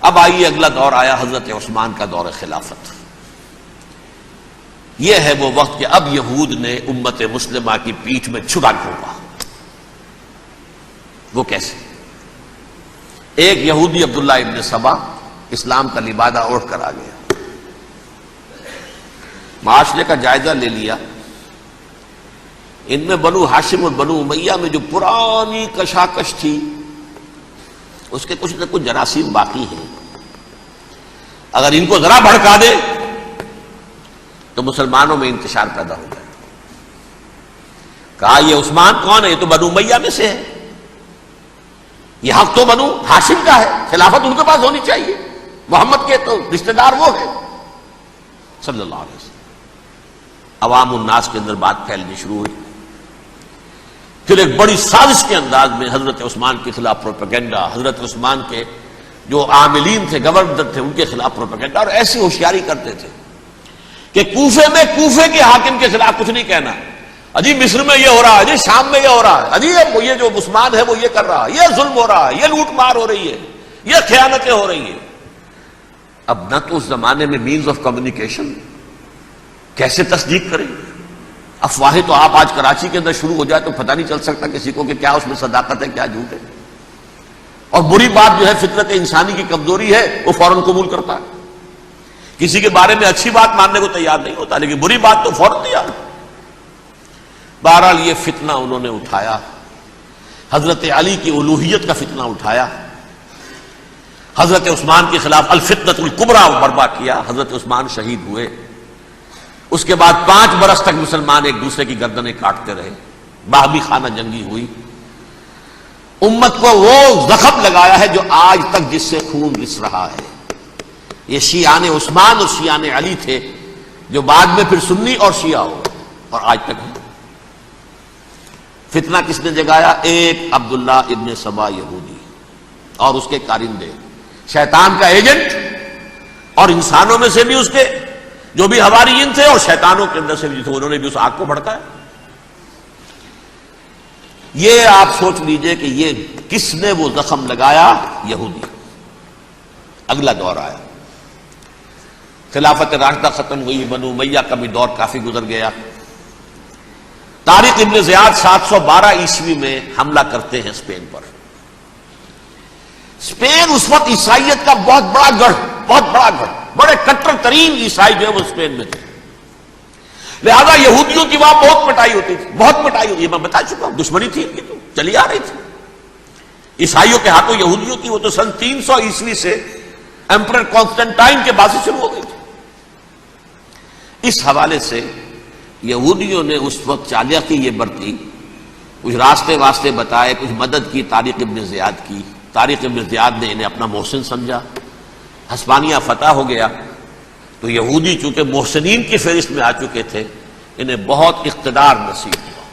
اب آئیے اگلا دور آیا حضرت عثمان کا دور خلافت. یہ ہے وہ وقت کہ اب یہود نے امت مسلمہ کی پیٹھ میں چھڑا گھونپا. وہ کیسے؟ ایک یہودی عبداللہ ابن سبا اسلام کا لبادہ اوڑھ کر آ گیا، معاشرے کا جائزہ لے لیا. ان میں بنو ہاشم اور بنو امیہ میں جو پرانی کشاکش تھی اس کے کچھ نہ کچھ جراثیم باقی ہیں. اگر ان کو ذرا بھڑکا دے تو مسلمانوں میں انتشار پیدا ہو جائے. کہا یہ عثمان کون ہے؟ یہ تو بنو امیہ میں سے ہے، یہ حق تو بنو ہاشم کا ہے، خلافت ان کے پاس ہونی چاہیے، محمد کے تو رشتہ دار وہ ہے صلی اللہ علیہ وسلم. عوام الناس کے اندر بات پھیلنی شروع ہوئی. پھر ایک بڑی سازش کے انداز میں حضرت عثمان کے خلاف پروپیگنڈا، حضرت عثمان کے جو عاملین تھے، گورنر تھے، ان کے خلاف پروپیگنڈا، اور ایسی ہوشیاری کرتے تھے کہ کوفے میں کوفے کے حاکم کے خلاف کچھ نہیں کہنا. اجی مصر میں یہ ہو رہا ہے، اجی شام میں یہ ہو رہا ہے، اجی یہ جو عثمان ہے وہ یہ کر رہا ہے، یہ ظلم ہو رہا ہے، یہ لوٹ مار ہو رہی ہے، یہ خیانتیں ہو رہی ہیں. اب نہ تو اس زمانے میں مینز آف کمیونیکیشن، کیسے تصدیق کریں؟ افواہیں تو آپ آج کراچی کے اندر شروع ہو جائے تو پتہ نہیں چل سکتا کسی کو کہ کیا اس میں صداقت ہے کیا جھوٹ ہے. اور بری بات جو ہے فطرت انسانی کی کمزوری ہے، وہ فوراً قبول کرتا ہے. کسی کے بارے میں اچھی بات ماننے کو تیار نہیں ہوتا، لیکن بری بات تو فوراً تیار. بہرحال یہ فتنہ انہوں نے اٹھایا، حضرت علی کی الوہیت کا فتنہ اٹھایا، حضرت عثمان کے خلاف الفتنۃ الکبریٰ برپا کیا. حضرت عثمان شہید ہوئے. اس کے بعد 5 برس تک مسلمان ایک دوسرے کی گردنیں کاٹتے رہے، باہمی خانہ جنگی ہوئی. امت کو وہ زخم لگایا ہے جو آج تک جس سے خون رس رہا ہے. یہ شیعان عثمان اور شیعان علی تھے جو بعد میں پھر سنی اور شیعہ ہو اور آج تک ہے. فتنہ کس نے جگایا؟ ایک عبداللہ ابن سبا یہودی اور اس کے کارندے، شیطان کا ایجنٹ، اور انسانوں میں سے بھی اس کے جو بھی حواریین تھے اور شیطانوں کے اندر سے بھی تھے، انہوں نے بھی اس آگ کو بھڑکایا. یہ آپ سوچ لیجئے کہ یہ کس نے وہ زخم لگایا؟ یہودی. اگلا دور آیا، خلافت راشدہ ختم ہوئی، بنو امیہ کا بھی دور کافی گزر گیا. طارق ابن زیاد 712 عیسوی میں حملہ کرتے ہیں اسپین پر. اسپین اس وقت عیسائیت کا بہت بڑا گڑھ، بڑے کٹر ترین عیسائی جو ہے وہ اسپین میں تھے. لہذا یہودیوں کی وہاں بہت پٹائی ہوتی تھی، بہت پٹائی ہوتی ہے. میں بتا چکا ہوں، دشمنی تھی ان کی تو چلی آ رہی تھی عیسائیوں کے ہاتھوں یہودیوں کی. وہ تو سن 300 عیسوی سے ایمپرر کانسٹنٹائن کے بعد سے شروع ہو گئی تھی. اس حوالے سے یہودیوں نے اس وقت چالاکی یہ برتی، کچھ راستے واسطے بتائے، کچھ مدد کی طارق ابن زیاد کی. طارق ابن زیاد نے انہیں اپنا محسن سمجھا. ہسپانیہ فتح ہو گیا تو یہودی چونکہ محسنین کی فہرست میں آ چکے تھے، انہیں بہت اقتدار نصیب ہوا.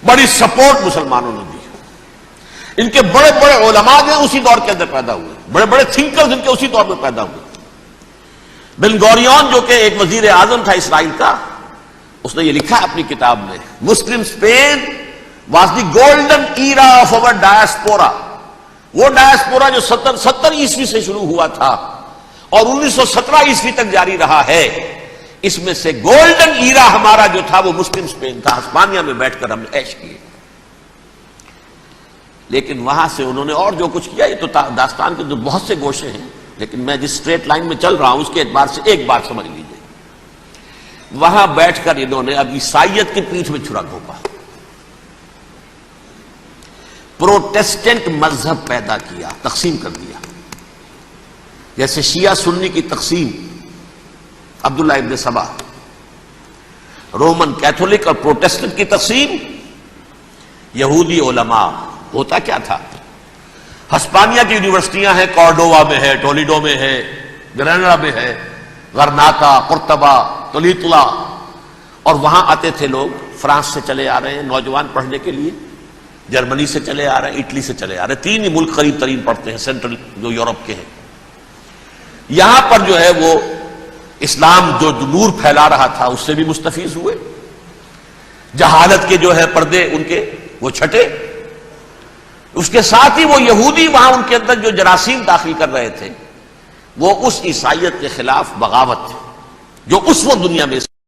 بڑی سپورٹ مسلمانوں نے دی. ان کے بڑے بڑے علماء جو اسی دور کے اندر پیدا ہوئے، بڑے بڑے تھنکرز ان کے اسی دور میں پیدا ہوئے. بن گوریون جو کہ ایک وزیر اعظم تھا اسرائیل کا، اس نے یہ لکھا اپنی کتاب میں، Muslim Spain was the golden era of our diaspora. وہ ڈائسپورا جو 70 عیسوی سے شروع ہوا تھا اور 1917 عیسوی تک جاری رہا ہے، اس میں سے گولڈن ایرا ہمارا جو تھا وہ مسلم اسپین تھا. ہسپانیہ میں بیٹھ کر ہم نے عیش کیے. لیکن وہاں سے انہوں نے اور جو کچھ کیا، یہ تو داستان کے بہت سے گوشے ہیں، لیکن میں جس اسٹریٹ لائن میں چل رہا ہوں اس کے اعتبار سے ایک بات سمجھ لیجیے. وہاں بیٹھ کر انہوں نے اب عیسائیت کی پیٹھ میں چھرا گھونپا، پروٹیسٹنٹ مذہب پیدا کیا، تقسیم کر دیا. جیسے شیعہ سنی کی تقسیم، عبداللہ ابن سبا. رومن کیتھولک اور پروٹیسٹنٹ کی تقسیم، یہودی علماء. ہوتا کیا تھا؟ ہسپانیہ کی یونیورسٹیاں ہیں، کارڈووا میں ہے، ٹولیڈو میں ہے، گریناڈا میں ہے، غرناطہ، قرطبہ، تولیتلا، اور وہاں آتے تھے لوگ. فرانس سے چلے آ رہے ہیں نوجوان پڑھنے کے لیے، جرمنی سے چلے آ رہے ہیں، اٹلی سے چلے آ رہے ہیں. 3 ہی ملک قریب ترین پڑھتے ہیں سینٹرل جو یورپ کے ہیں. یہاں پر جو ہے وہ اسلام جو نور پھیلا رہا تھا اس سے بھی مستفیض ہوئے. جہالت کے جو ہے پردے ان کے وہ چھٹے. اس کے ساتھ ہی وہ یہودی وہاں ان کے اندر جو جراثیم داخل کر رہے تھے وہ اس عیسائیت کے خلاف بغاوت تھی جو اس وقت دنیا میں